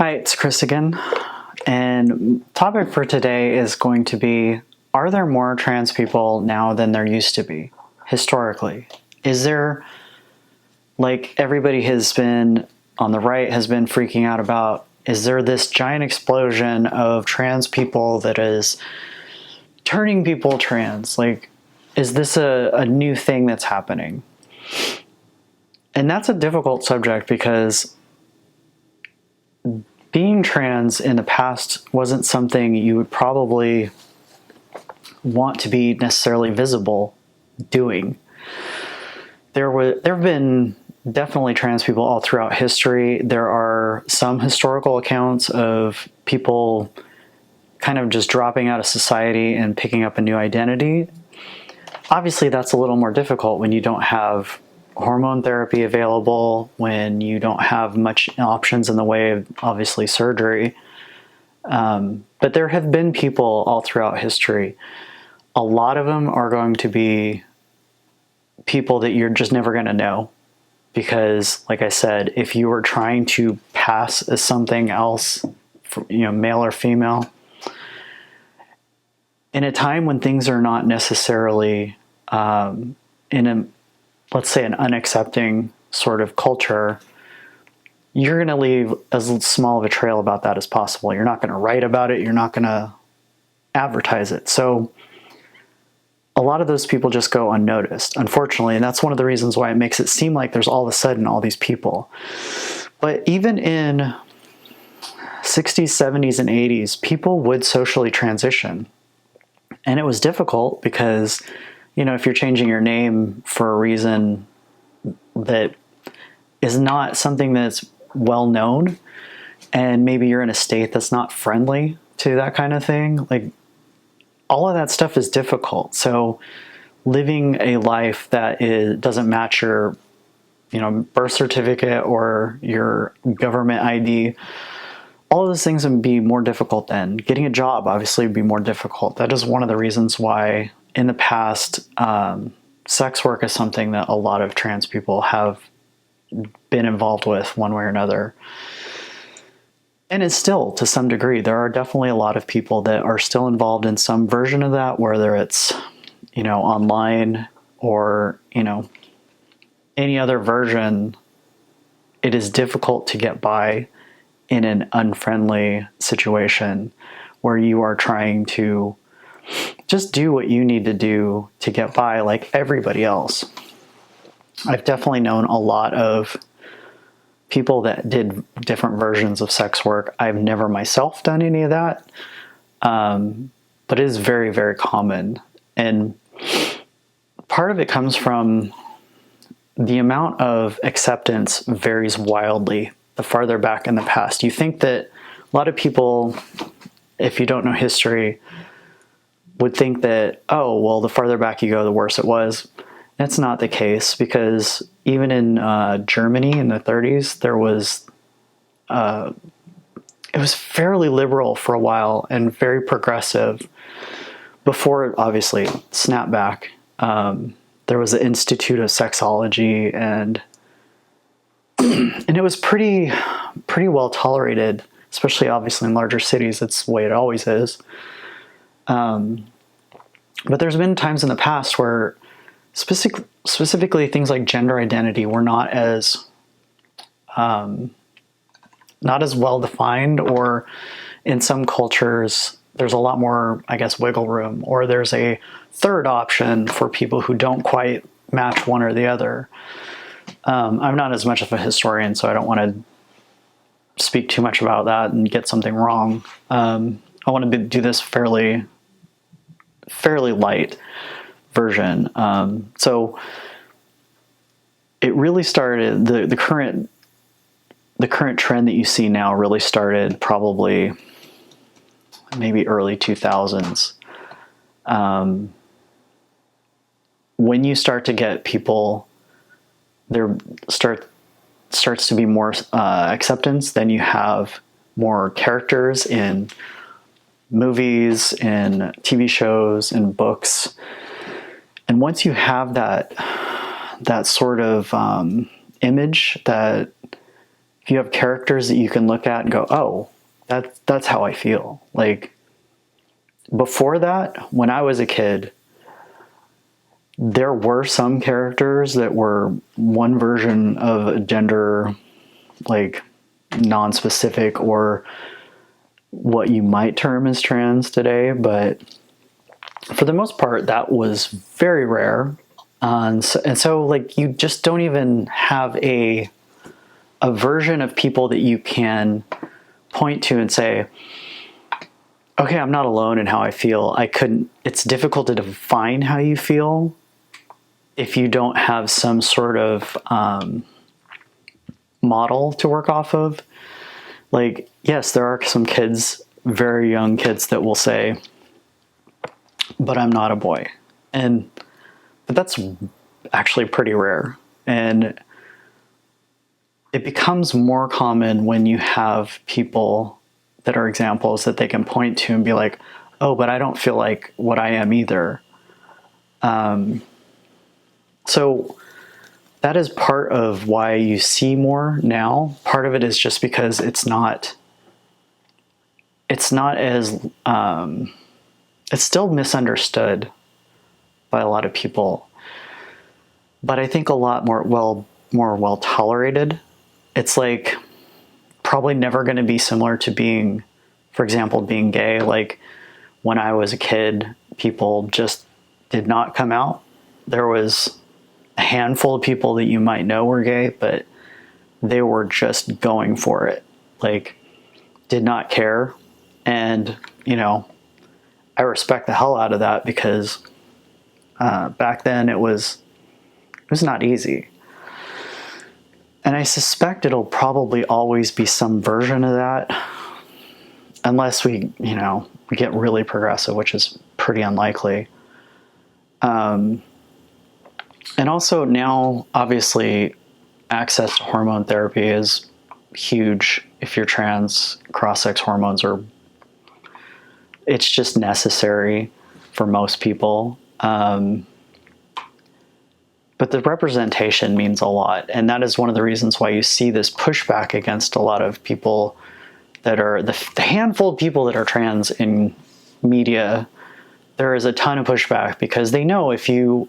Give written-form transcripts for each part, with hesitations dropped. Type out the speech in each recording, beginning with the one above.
Hi, it's Chris again, and topic for today is going to be, are there more trans people now than there used to be, historically? Is there, like everybody has been, on the right has been freaking out about, is there this giant explosion of trans people that is turning people trans? Like, is this a new thing that's happening? And that's a difficult subject because being trans in the past wasn't something you would probably want to be necessarily visible doing. There have been definitely trans people all throughout history. There are some historical accounts of people kind of just dropping out of society and picking up a new identity. Obviously, that's a little more difficult when you don't have hormone therapy available, when you don't have much options in the way of, obviously, surgery. But there have been people all throughout history. A lot of them are going to be people that you're just never going to know. Because, like I said, if you were trying to pass as something else, male or female, in a time when things are not necessarily let's say, an unaccepting sort of culture, you're going to leave as small of a trail about that as possible. You're not going to write about it. You're not going to advertise it. So a lot of those people just go unnoticed, unfortunately. And that's one of the reasons why it makes it seem like there's all of a sudden all these people. But even in 60s, 70s, and 80s, people would socially transition. And it was difficult because, if you're changing your name for a reason that is not something that's well known, and maybe you're in a state that's not friendly to that kind of thing, like all of that stuff is difficult. So living a life that doesn't match your, birth certificate or your government ID, all of those things would be more difficult then. Getting a job obviously would be more difficult. That is one of the reasons why in the past, sex work is something that a lot of trans people have been involved with one way or another. And it's still, to some degree, there are definitely a lot of people that are still involved in some version of that, whether it's, online or, any other version. It is difficult to get by in an unfriendly situation where you are trying to just do what you need to do to get by like everybody else. I've definitely known a lot of people that did different versions of sex work. I've never myself done any of that, but it is very, very common. And part of it comes from the amount of acceptance varies wildly the farther back in the past. You think that a lot of people, if you don't know history, would think that, oh, well, the farther back you go, the worse it was. That's not the case, because even in Germany in the 30s, there was, it was fairly liberal for a while and very progressive before, obviously, snapback. There was the Institute of Sexology, and it was pretty well tolerated, especially obviously in larger cities. That's the way it always is. But there's been times in the past where specifically things like gender identity were not as well defined, or in some cultures there's a lot more, I guess, wiggle room, or there's a third option for people who don't quite match one or the other. I'm not as much of a historian, so I don't want to speak too much about that and get something wrong. I want to do this fairly light version. So it really started, the current trend that you see now really started probably maybe early 2000s. When you start to get people, there starts to be more acceptance, then you have more characters in movies, in TV shows, in books. And once you have that sort of image that if you have characters that you can look at and go, oh, that's how I feel. Like, before that, when I was a kid, there were some characters that were one version of a gender, like non-specific, or what you might term as trans today, but for the most part, that was very rare. And so like, you just don't even have a version of people that you can point to and say, okay, I'm not alone in how I feel. It's difficult to define how you feel if you don't have some sort of model to work off of. Like, yes, there are some kids, very young kids, that will say, but I'm not a boy. But that's actually pretty rare. And it becomes more common when you have people that are examples that they can point to and be like, oh, but I don't feel like what I am either. So that is part of why you see more now. Part of it is just because it's not as, it's still misunderstood by a lot of people, but I think a lot more well tolerated. It's like probably never going to be similar to being, for example, being gay. Like, when I was a kid, people just did not come out. There was a handful of people that you might know were gay, but they were just going for it. Like, did not care. And, I respect the hell out of that, because back then it was not easy. And I suspect it'll probably always be some version of that, unless we get really progressive, which is pretty unlikely. And also now, obviously, access to hormone therapy is huge. If you're trans, cross-sex hormones it's just necessary for most people. But the representation means a lot. And that is one of the reasons why you see this pushback against a lot of people that are the handful of people that are trans in media. There is a ton of pushback, because they know if you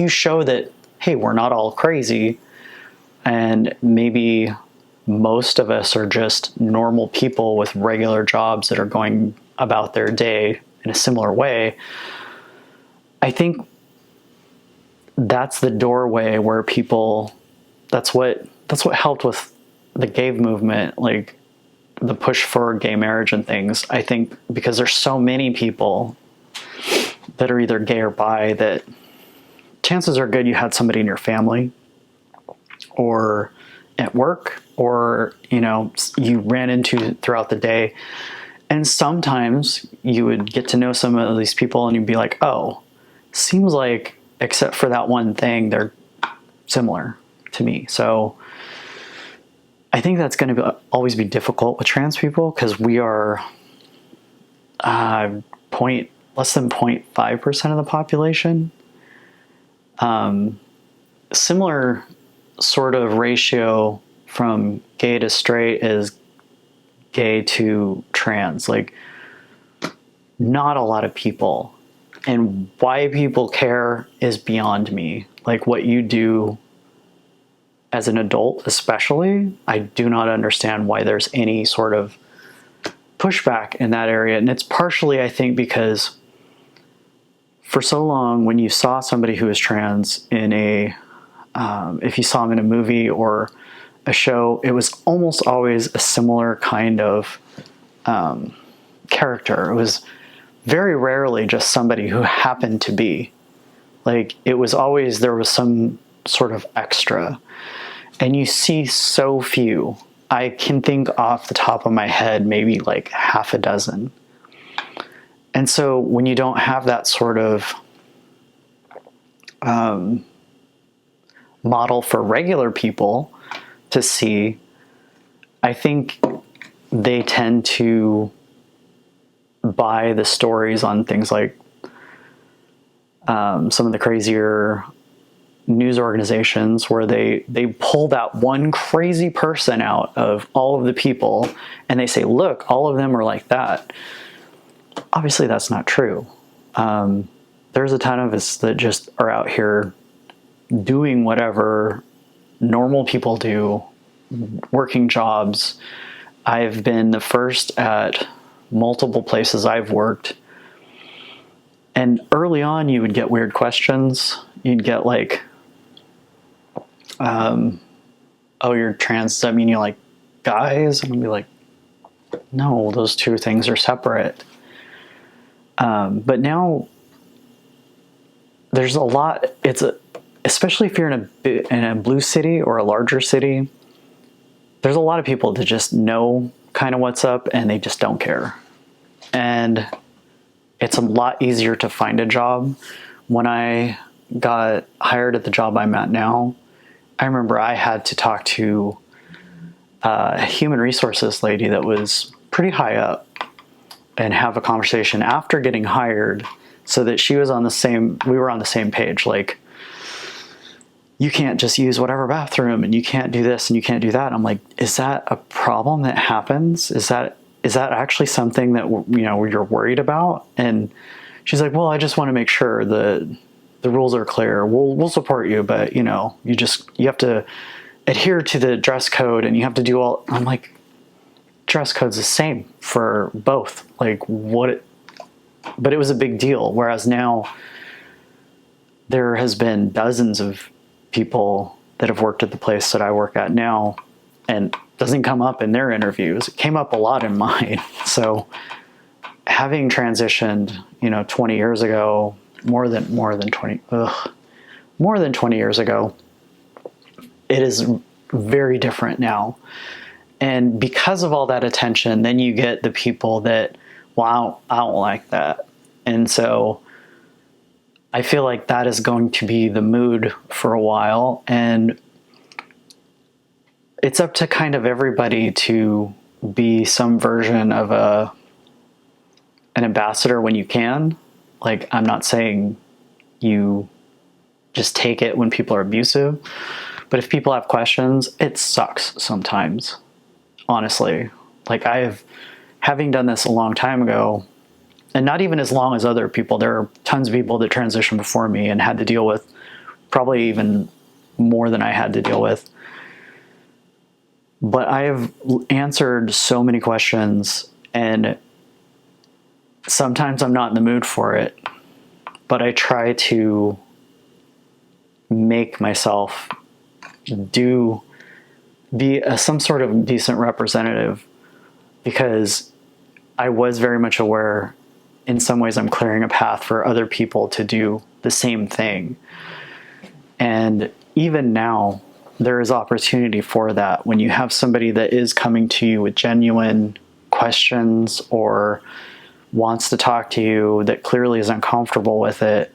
show that, hey, we're not all crazy, and maybe most of us are just normal people with regular jobs that are going about their day in a similar way, I think that's the doorway where people, that's what helped with the gay movement, like the push for gay marriage and things. I think because there's so many people that are either gay or bi, that chances are good you had somebody in your family or at work, or you ran into throughout the day. And sometimes you would get to know some of these people and you'd be like, oh, seems like, except for that one thing, they're similar to me. So I think that's going to always be difficult with trans people, because we are less than 0.5% of the population. Similar sort of ratio from gay to straight is gay to trans. Like, not a lot of people. And why people care is beyond me. Like, what you do as an adult especially, I do not understand why there's any sort of pushback in that area. And it's partially, I think, because for so long, when you saw somebody who is trans in if you saw them in a movie or a show, it was almost always a similar kind of character. It was very rarely just somebody who happened to be. Like, it was always, there was some sort of extra. And you see so few. I can think off the top of my head, maybe like half a dozen. And so when you don't have that sort of model for regular people to see, I think they tend to buy the stories on things like some of the crazier news organizations where they pull that one crazy person out of all of the people and they say, look, all of them are like that. Obviously, that's not true. There's a ton of us that just are out here doing whatever normal people do, working jobs. I've been the first at multiple places I've worked. And early on, you would get weird questions. You'd get like, oh, you're trans, does that mean you like guys? And I'd be like, no, those two things are separate. But now there's a lot, especially if you're in a blue city or a larger city, there's a lot of people that just know kind of what's up and they just don't care. And it's a lot easier to find a job. When I got hired at the job I'm at now, I remember I had to talk to a human resources lady that was pretty high up and have a conversation after getting hired so that we were on the same page. Like, you can't just use whatever bathroom and you can't do this and you can't do that. I'm like, is that a problem that happens? Is that actually something that, you're worried about? And she's like, well, I just want to make sure the rules are clear. We'll support you, but you have to adhere to the dress code and you have to do all. I'm like, dress code's the same for both. Like but it was a big deal. Whereas now there has been dozens of people that have worked at the place that I work at now, and doesn't come up in their interviews. It came up a lot in mine. So having transitioned, 20 years ago, more than 20 years ago, it is very different now. And because of all that attention, then you get the people that, well, I don't like that. And so I feel like that is going to be the mood for a while. And it's up to kind of everybody to be some version of an ambassador when you can. Like, I'm not saying you just take it when people are abusive, but if people have questions, it sucks sometimes, honestly. Like, having done this a long time ago, and not even as long as other people, there are tons of people that transitioned before me and had to deal with probably even more than I had to deal with. But I have answered so many questions, and sometimes I'm not in the mood for it, but I try to make myself be some sort of decent representative, because I was very much aware in some ways I'm clearing a path for other people to do the same thing. And even now, there is opportunity for that. When you have somebody that is coming to you with genuine questions or wants to talk to you that clearly is uncomfortable with it,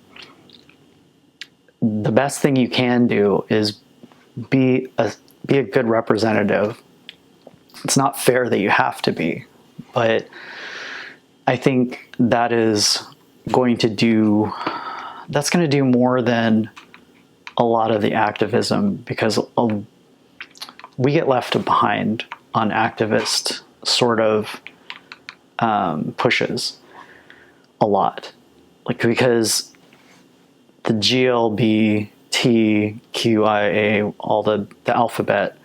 the best thing you can do is be a good representative. It's not fair that you have to be, but I think that is going to do more than a lot of the activism, because we get left behind on activist sort of pushes a lot. Like, because the GLBTQIA, all the alphabet,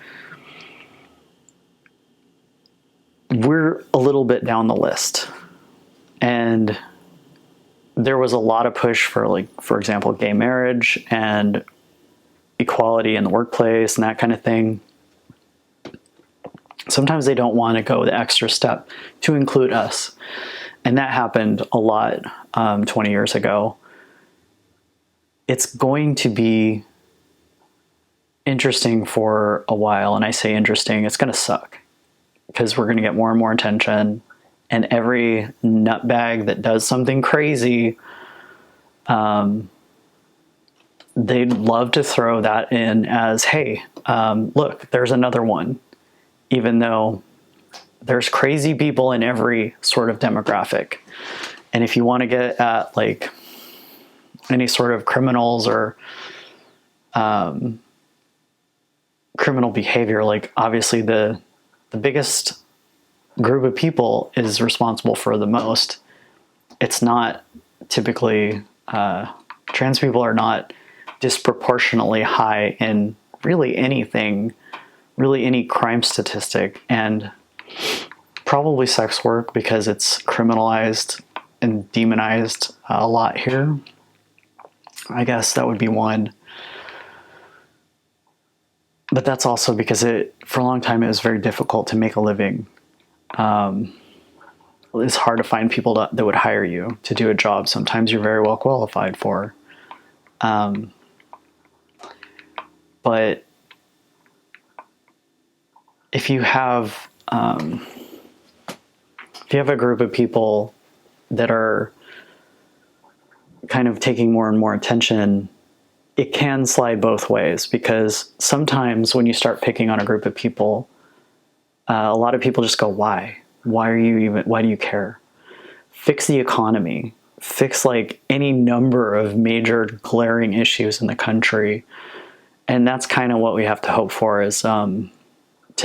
we're a little bit down the list. And there was a lot of push for, like, for example, gay marriage and equality in the workplace and that kind of thing. Sometimes they don't want to go the extra step to include us. And that happened a lot 20 years ago. It's going to be interesting for a while. And I say interesting, it's going to suck, because we're going to get more and more attention. And every nutbag that does something crazy, they'd love to throw that in as, hey, look, there's another one. Even though there's crazy people in every sort of demographic. And if you want to get at, like, any sort of criminals or criminal behavior. Like obviously the biggest group of people is responsible for the most. It's not typically, trans people are not disproportionately high in really anything, really any crime statistic, and probably sex work because it's criminalized and demonized a lot here. I guess that would be one. But that's also because for a long time, it was very difficult to make a living. It's hard to find people that would hire you to do a job sometimes you're very well qualified for. But if you have a group of people that are kind of taking more and more attention, it can slide both ways, because sometimes when you start picking on a group of people, a lot of people just go, why do you care? Fix the economy, fix like any number of major glaring issues in the country. And that's kind of what we have to hope for, is to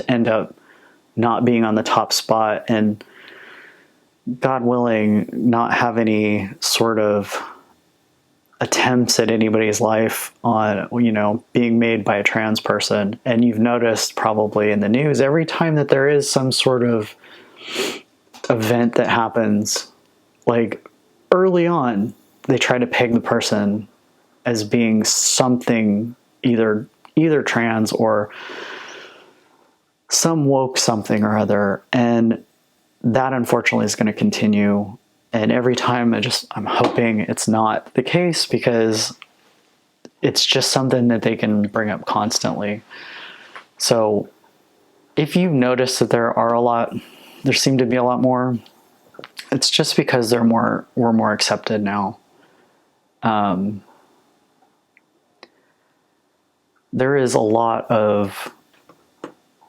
end up not being on the top spot, and God willing, not have any sort of attempts at anybody's life on, being made by a trans person. And you've noticed probably in the news, every time that there is some sort of event that happens, like early on, they try to peg the person as being something, either trans or some woke something or other. And that unfortunately is going to continue. And every time I'm hoping it's not the case, because it's just something that they can bring up constantly. So if you notice that there seem to be a lot more, it's just because we're more accepted now. There is a lot of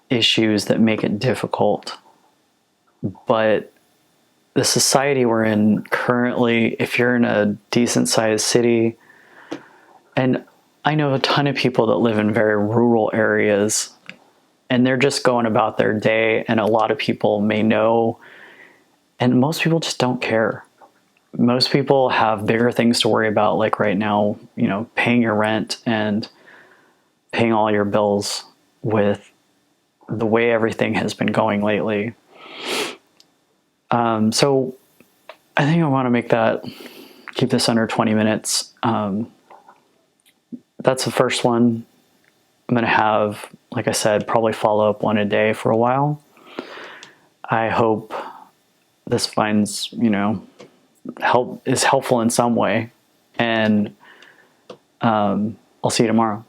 issues that make it difficult, but the society we're in currently, if you're in a decent sized city, and I know a ton of people that live in very rural areas, and they're just going about their day, and a lot of people may know, and most people just don't care. Most people have bigger things to worry about, like right now, paying your rent and paying all your bills with the way everything has been going lately. So I think I want to keep this under 20 minutes. That's the first one. I'm going to have, like I said, probably follow up one a day for a while. I hope this finds, is helpful in some way. And I'll see you tomorrow.